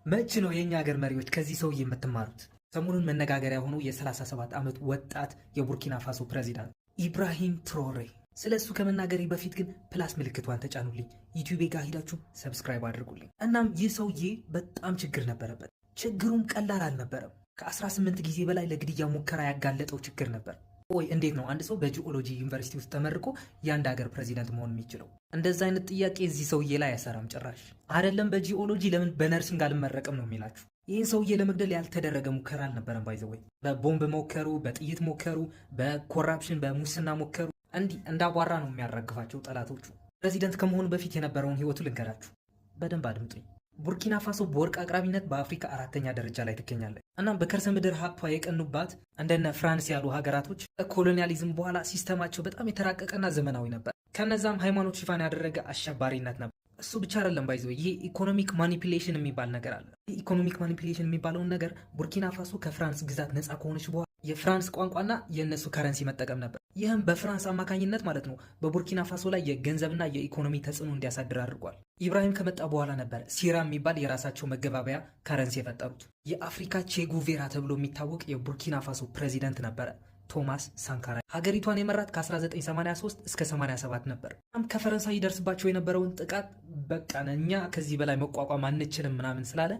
መች ነው የኛ ሀገር መሪዎች ከዚህ ሰውዬ የምትማሩት? ሰሞኑን መነጋገሪያ ሆኖ የ37 ዓመት ወጣት የቡርኪና ፋሶ ፕሬዚዳንት ኢብራሂም ትሮሬ። ስለ እሱ ከመናገሬ በፊት ግን ፕላስ ምልክቷን ተጫኑልኝ፣ ዩቲዩቤ ጋር ሂዳችሁ ሰብስክራይብ አድርጉልኝ። እናም ይህ ሰውዬ በጣም ችግር ነበረበት። ችግሩም ቀላል አልነበረም። ከ18 ጊዜ በላይ ለግድያ ሙከራ ያጋለጠው ችግር ነበር። ወይ እንዴት ነው አንድ ሰው በጂኦሎጂ ዩኒቨርሲቲ ውስጥ ተመርቆ የአንድ ሀገር ፕሬዚዳንት መሆን የሚችለው? እንደዛ አይነት ጥያቄ እዚህ ሰውዬ ላይ አይሰራም ጭራሽ። አይደለም በጂኦሎጂ ለምን በነርሲንግ አልመረቅም ነው የሚላችሁ። ይህን ሰውዬ ለመግደል ያልተደረገ ሙከራ አልነበረም። ባይዘወይ በቦምብ ሞከሩ፣ በጥይት ሞከሩ፣ በኮራፕሽን በሙስና ሞከሩ። እንዲህ እንዳቧራ ነው የሚያራግፋቸው ጠላቶቹ። ፕሬዚዳንት ከመሆኑ በፊት የነበረውን ህይወቱ ልንገራችሁ፣ በደንብ አድምጡኝ። ቡርኪና ፋሶ በወርቅ አቅራቢነት በአፍሪካ 4ኛ ደረጃ ላይ ትገኛለች። እናም በከርሰ ምድር ሀብቷ የቀኑባት እንደነ ፍራንስ ያሉ ሀገራቶች ከኮሎኒያሊዝም በኋላ ሲስተማቸው በጣም የተራቀቀና ዘመናዊ ነበር። ከነዛም ሃይማኖት ሽፋን ያደረገ አሸባሪነት ነበር። እሱ ብቻ አይደለም ባይዘው፣ ይሄ ኢኮኖሚክ ማኒፑሌሽን የሚባል ነገር አለ። ይህ ኢኮኖሚክ ማኒፑሌሽን የሚባለውን ነገር ቡርኪና ፋሶ ከፍራንስ ግዛት ነፃ ከሆነች በኋላ የፍራንስ ቋንቋና የእነሱ ከረንሲ መጠቀም ነበር። ይህም በፍራንስ አማካኝነት ማለት ነው በቡርኪና ፋሶ ላይ የገንዘብና የኢኮኖሚ ተጽዕኖ እንዲያሳድር አድርጓል። ኢብራሂም ከመጣ በኋላ ነበር ሲራ የሚባል የራሳቸው መገባበያ ከረንሲ የፈጠሩት። የአፍሪካ ቼጉቬራ ተብሎ የሚታወቅ የቡርኪና ፋሶ ፕሬዚደንት ነበረ ቶማስ ሳንካራ። ሀገሪቷን የመራት ከ1983 እስከ 87 ነበር። ከፈረንሳይ ይደርስባቸው የነበረውን ጥቃት በቃ እኛ ከዚህ በላይ መቋቋም አንችልም ምናምን ስላለ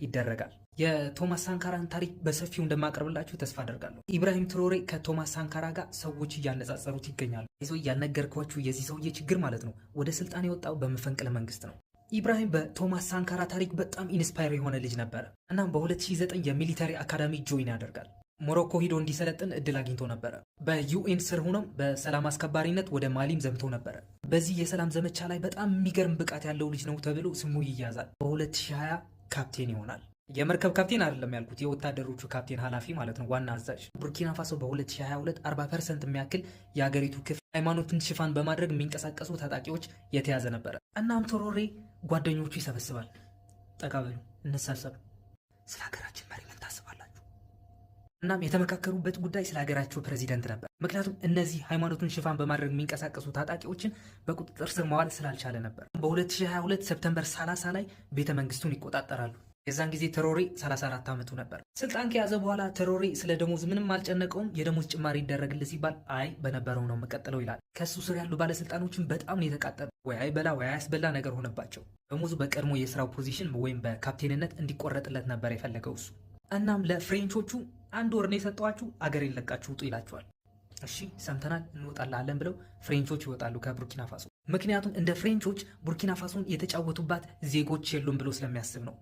ይደረጋል። የቶማስ ሳንካራን ታሪክ በሰፊው እንደማቀርብላችሁ ተስፋ አደርጋለሁ። ኢብራሂም ትሮሬ ከቶማስ ሳንካራ ጋር ሰዎች እያነጻጸሩት ይገኛሉ። ይዞ ያልነገርኳችሁ የዚህ ሰውዬ ችግር ማለት ነው ወደ ስልጣን የወጣው በመፈንቅለ መንግስት ነው። ኢብራሂም በቶማስ ሳንካራ ታሪክ በጣም ኢንስፓየር የሆነ ልጅ ነበረ። እናም በ2009 የሚሊተሪ አካዳሚ ጆይን ያደርጋል። ሞሮኮ ሂዶ እንዲሰለጥን እድል አግኝቶ ነበረ። በዩኤን ስር ሆኖም በሰላም አስከባሪነት ወደ ማሊም ዘምቶ ነበረ። በዚህ የሰላም ዘመቻ ላይ በጣም የሚገርም ብቃት ያለው ልጅ ነው ተብሎ ስሙ ይያዛል። በ2020 ካፕቴን ይሆናል። የመርከብ ካፕቴን አይደለም ያልኩት፣ የወታደሮቹ ካፕቴን ኃላፊ ማለት ነው፣ ዋና አዛዥ። ቡርኪና ፋሶ በ2022 40% የሚያክል የሀገሪቱ ክፍል ሃይማኖትን ሽፋን በማድረግ የሚንቀሳቀሱ ታጣቂዎች የተያዘ ነበረ። እናም ትሮሬ ጓደኞቹ ይሰበስባል። ጠጋ በሉ እንሰብሰብ፣ ስለ ሀገራችን መሪ ምን ታስባላችሁ? እናም የተመካከሩበት ጉዳይ ስለ ሀገራቸው ፕሬዚደንት ነበር። ምክንያቱም እነዚህ ሃይማኖቱን ሽፋን በማድረግ የሚንቀሳቀሱ ታጣቂዎችን በቁጥጥር ስር መዋል ስላልቻለ ነበር። በ2022 ሰፕተምበር 30 ላይ ቤተ መንግስቱን ይቆጣጠራሉ። የዛን ጊዜ ትሮሬ 34 ዓመቱ ነበር። ስልጣን ከያዘ በኋላ ትሮሬ ስለ ደሞዝ ምንም አልጨነቀውም። የደሞዝ ጭማሪ ይደረግልህ ሲባል አይ በነበረው ነው መቀጠለው ይላል። ከሱ ስር ያሉ ባለስልጣኖችን በጣም ነው የተቃጠሉ። ወይ አይበላ ወይ አያስበላ ነገር ሆነባቸው። ደሞዙ በቀድሞ የስራው ፖዚሽን ወይም በካፕቴንነት እንዲቆረጥለት ነበር የፈለገው እሱ። እናም ለፍሬንቾቹ 1 ወር ነው የሰጠዋችሁ፣ አገር የለቃችሁ ውጡ ይላቸዋል። እሺ ሰምተናል እንወጣለን ብለው ፍሬንቾች ይወጣሉ ከቡርኪና ፋሶ። ምክንያቱም እንደ ፍሬንቾች ቡርኪና ፋሶን የተጫወቱባት ዜጎች የሉም ብሎ ስለሚያስብ ነው።